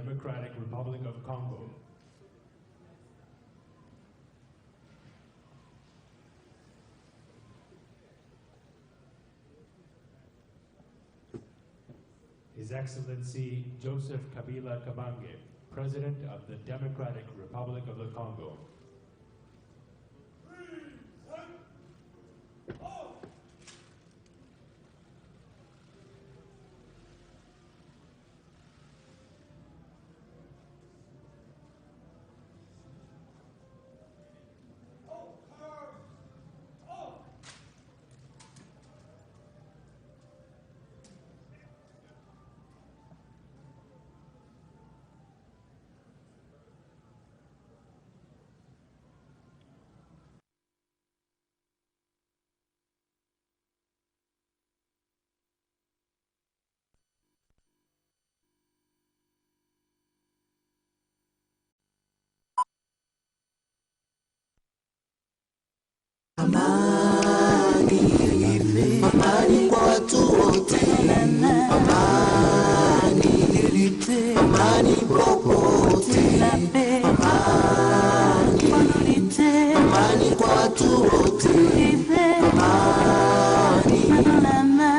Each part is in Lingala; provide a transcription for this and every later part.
Democratic Republic of Congo. His Excellency Joseph Kabila Kabange, President of the Democratic Republic of the Congo. Amani, amani kwa watu wote. Amani, amani popote. Amani, amani kwa watu wote. Amani,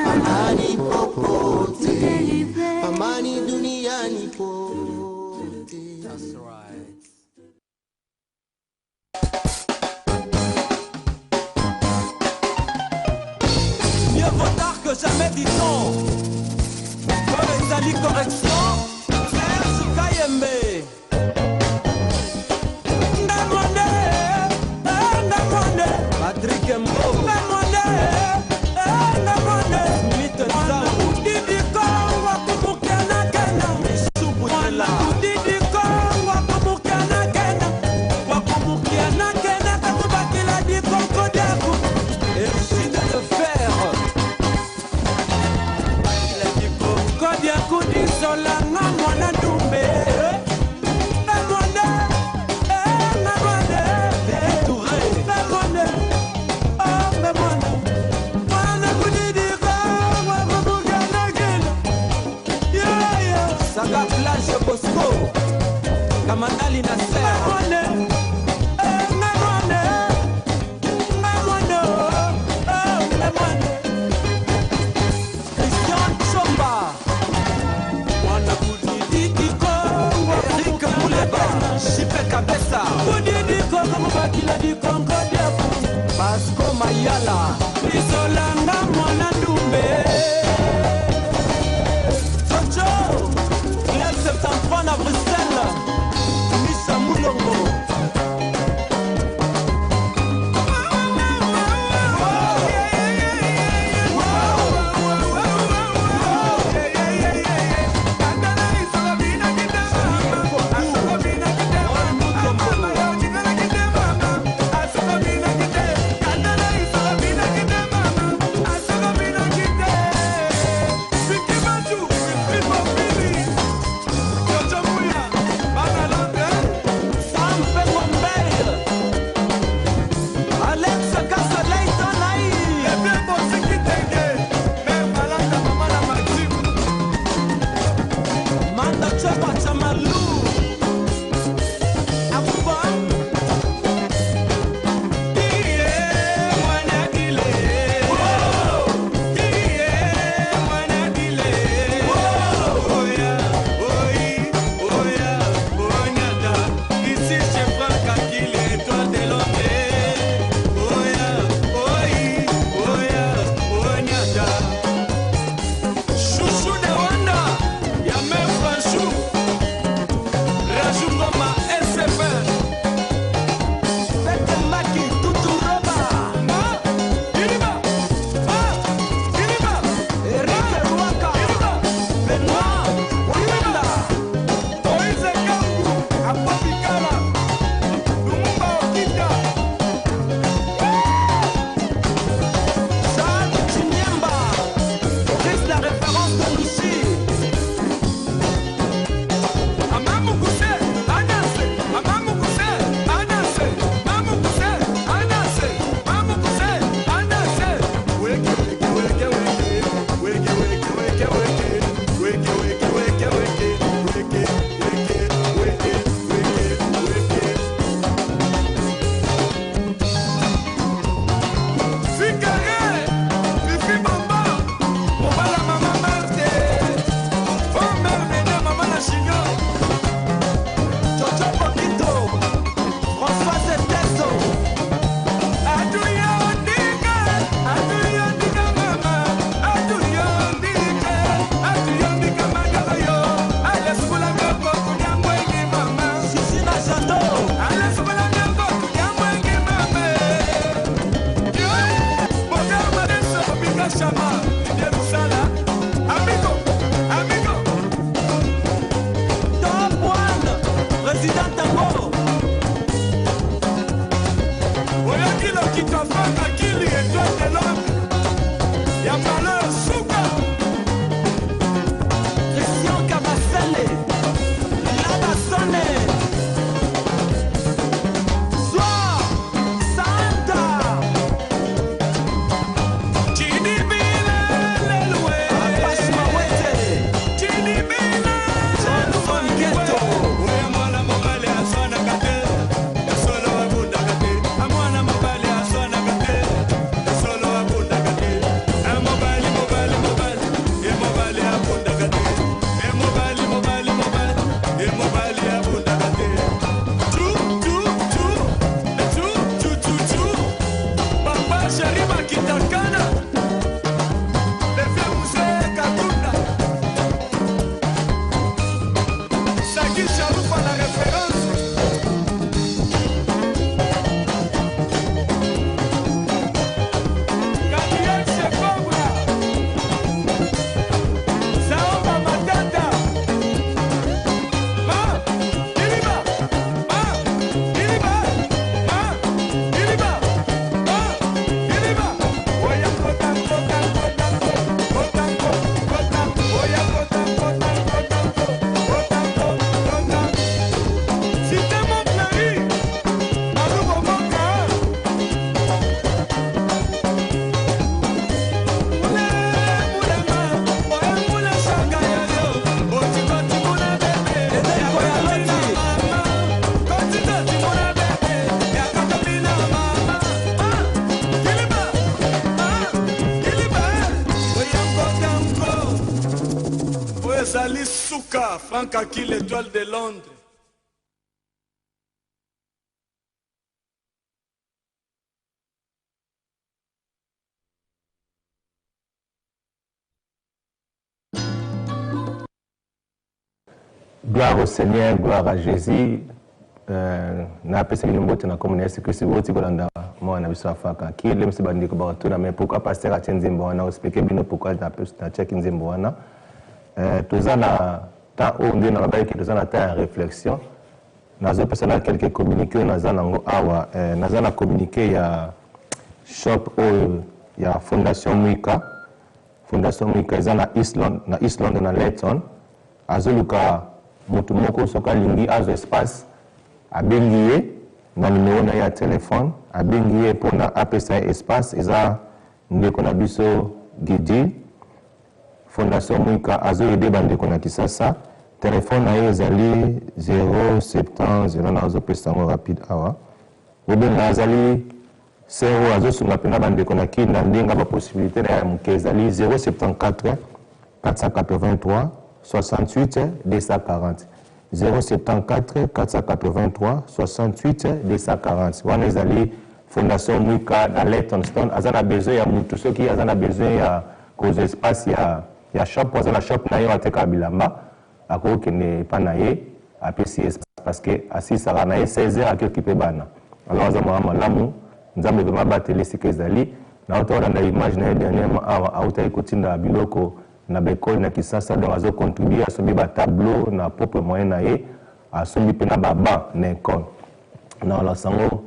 amani popote. Amani duniani pote. That's right. Mieux vaut tard que jamais, dit-on. Comme Ezali correction, Serge Kayembe. Ndamone, Ndamone, Patrick Mbo. Ndamone, Ndamone, Smith Zao. Didi Kongo, Kumukana Kena. Mishubu Tela. Didi Kongo, Kumukana Kena. Wakumukana Kena, Katubakila di Kongo Deku. Et Chine de fer. Kodia kudi sola ngamwana dumbe. Namone, namone, Touré. Namone, oh namone. Mwana kudi dika, wakubuka nagena. Yeah. Saga Flash Bosco. Kamandali na Ser. Namone, namone. Namone, oh namone. Christian Chomba. Wana kudidi Kongo, Eric Muleba, Shipe Kabesa. Kudidi Kongo, Mubakila di Kongo Diabu. Basco Mayala, Isolanga Mwana Dumbe. Jojo, Club 73 à Bruxelles. Missa Moulongo. ezali suka Frank Aki l'étoile de Londres. Gloire au Seigneur, gloire à Jésus. Na pesa ni mbote na komune Yesu Kristo boti kolanda mwana biso afaka ki le mse bandi ko bato mais pourquoi pasteur atien nzembo wana expliquer bino pourquoi na pesa na check nzembo wana toza na temps où on na ba ki toza na temps de réflexion nazo pesa na quelques communiqués naza nango awa naza na communiqué ya shop o ya Fondation Mwika eza na Islande na Letton azoluka motu moko soka lingi azo espace abengi ye na numéro na ya téléphone abengi ye pona apesa espace eza ndeko na biso Gidi Fondation Mwika azo yede bandeko na Kisasa téléphone na ye ezali 070 na azo pesa ngo rapide awa obenga azali sero azo sunga pena bandeko na kinda ndenga ba possibilité na ya muke ezali 074 483 68 240 074 483 68 240 wana ezali Fondation Mwika na Leytonstone azana besoin ya mutu soki azana besoin ya cause espace ya shop azana shop na yo ateka bilamba akokende pa na ye apesi espace parce que asisaka na ye 16h akokipe bana alors azama malamu nzambe vraiment bateli sika ezali na otola image na dernièrement awa auta ekotinda biloko na bekol na Kisasa donc azo contribuer asombi ba tableau na propre moyen na ye asombi pena baba na école na la sango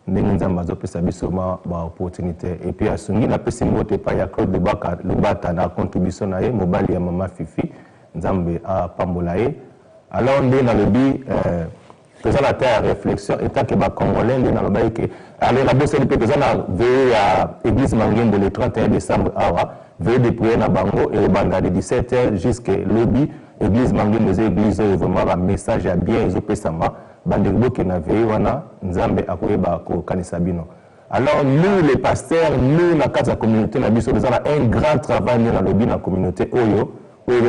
ndenge nzambe azo pesa biso ba opportunité et puis asungi na pesi mbote pa ya Claude Baka Lubata na contribution na ye mobali ya mama Fifi nzambe a pambola ye alors ndé na lobi toza na terre réflexion état que ba congolais ndé na lobi ke alors la bosse pe toza na veille à église Mangembo le 31 décembre awa veille de prière na bango et banda de 17h jusqu'à lobby église Mangembo église vraiment un message à bien ezopesama bandeko ke na veille wana nzambe akoyeba ko kanisa bino. Alors nous les pasteurs nous na kata communauté na biso toza na un grand travail na lobby na communauté oyo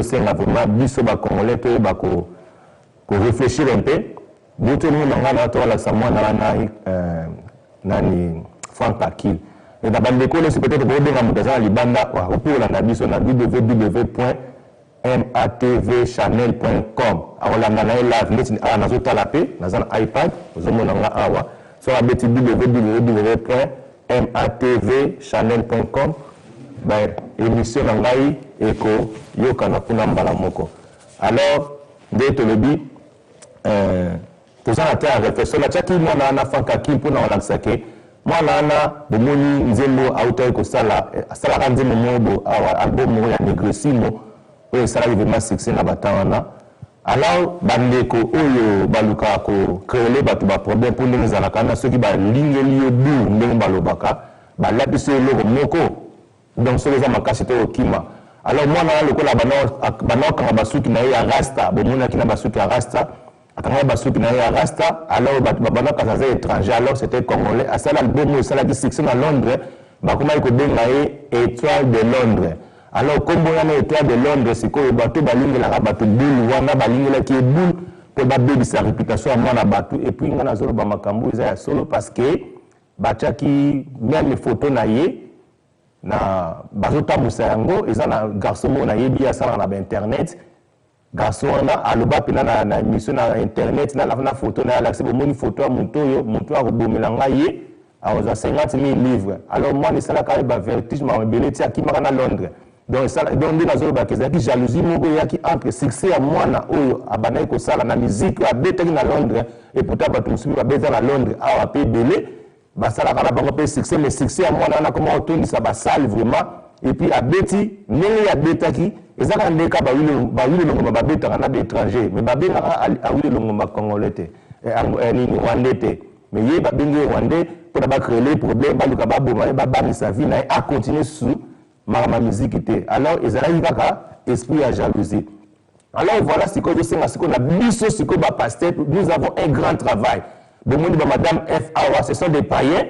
c'est vraiment biso ba congolais to ba ko réfléchir un peu boto ni mangana to la samwa na nani Frank Akil et da bandeko le peut-être bo benga mutaza libanda wa pour la biso na www.matvchannel.com awolanda na live ndeti na zotala pe na zana iPad ozomona nga awa so abeti www.matvchannel.com ba émission na ngai eko yoka na kuna mbala moko alors ndeto lebi toza na terre réflexion la chaki mwana na Frank Akil pona walaksake mwana na bomoni nzembo auta ko sala nzembo mobo awa album ya Negressimo oyo sala vraiment succès na batawana alors bandeko oyo baluka ko créer batu ba problème pour ndenge zala kana soki ba lingeli yo bu ndenge balobaka ba lapisi loko moko donc soki za makasi to okima alors mwana na lokola bana kanga basuki na ya rasta bomona kina basuki ya rasta akanga basuki na ya rasta alors bana kaza étranger alors c'était congolais asala album sala qui succès na Londres bakoma ko benga étoile de Londres alors comme on a étoile de Londres c'est que bato balingela bato boule wana balingela ki boule pour ba baby sa réputation à mwana bato et puis ngana zolo ba makambo eza ya solo parce que bataki même photo na ye na bazota musango eza na garçon mo na yebi asala na internet garçon wana aloba pena na émission na internet na la photo na l'accès bo moni photo moto a robomela ngai aoza 50,000 livres alors moi nisala ka ba vertige ma beleti akimaka na Londres donc ça donc ndina zolo ba kezaki jalousie moko yaki entre succès ya mwana oyo abana ko sala na musique abetaki na Londres et pourtant ba tumsubi ba beta na Londres awa pe belé basala kala bango pe succès mais succès ya mwana na comment otondisa ba salle vraiment et puis abeti ndenge ya betaki ezaka ndeka ba wile longo ba beta na étranger mais ba beta a wile longo ba congolais te ni rwandais te mais ye ba bengi rwandais pour ba créer les problèmes ba luka ba boma ba ba sa vie na a continuer sous ma musique était alors ezalaki kaka esprit à jalousie alors voilà ce que je sais ce qu'on a biso ce que ba pasteur nous avons un grand travail de monde ba madame F Awa ce sont des païens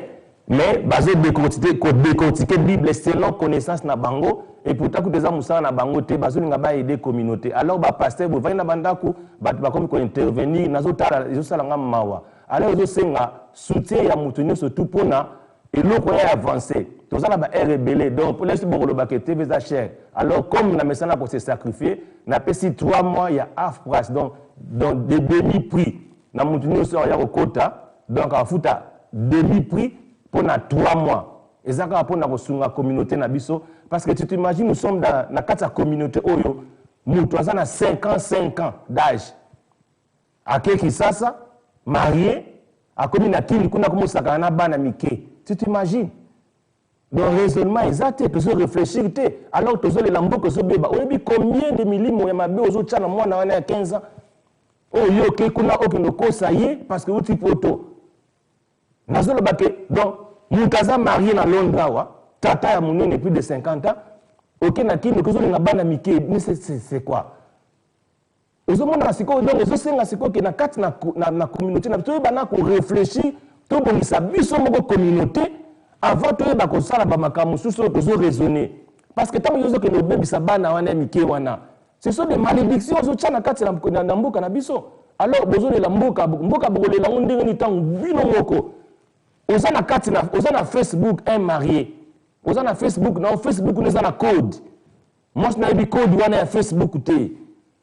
mais bazo décortiquer Bible selon connaissance na bango et pourtant que des amusants na bango te bazo linga ba aider communauté. Alors ba pasteur bo vana bandako ba comme ko intervenir nazo tala zo sala nga mawa. Alors zo senga soutien ya mutunyo surtout pona et l'autre est avancé. Tout ça ba est rebellé. Donc pour laisser bon le baquet TV za cher. Alors comme na mesana pour se sacrifier, na pesi 3 mois il y a half price donc des demi prix. Na mutunyo so ya kokota donc a futa demi prix pour 3 mois. Et ça pour la communauté na biso parce que tu t'imagines nous sommes dans la communauté oyo mutu azana 55 ans d'âge. Akeki sasa marié a commis na kili kuna kumusaka na bana mike. Tu t'imagines? Donc raisonnement exact tu dois réfléchir alors tu dois les lambo que so beba. On combien de millimètres ya mabe ozo tchana mwana wana ya 15 ans. Oh yo ke kuna okinoko ça y est parce que vous type auto. Nazolo bake donc Mutaza marié dans Londres, tata ya munene plus de 50 ans, ok na kini kozo linga bana mike, mais c'est quoi? Ozo mona siko donc ozo senga siko ke na kati na communauté na to bana ko réfléchir, to bonisa biso moko communauté avant to ba ko sala ba makamu suso ozo raisonner. Parce que tant yozo ke no bebisa bana wana mike wana. Ce sont des malédictions ozo tchana kati na mboka na biso. Alors bozo le mboka bogole la ndenge ni tango bino moko. Oza na Facebook un marié. Oza na Facebook na Facebook nous na code. Moi je n'ai pas code wana ya Facebook te.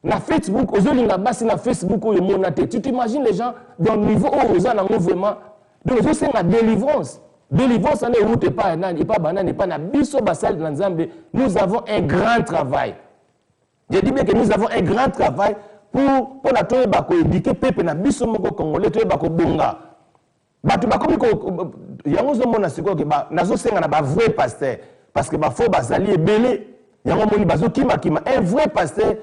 Na Facebook ozo linga basi na Facebook oyo mona te. Tu t'imagines les gens dans le niveau où oza na vraiment donc ozo senga délivrance. Délivrance ne route pas nani pas banane pas na biso basal na Nzambe. Nous avons un grand travail. Je dis bien que nous avons un grand travail pour la toye ba ko éduquer peuple na biso moko congolais toye ba ko bonga. Batu bakomi ko yango zo mona siko ke ba nazo senga na ba vrai pasteur parce que ba faux bazali ebele yango moni bazo kima un vrai pasteur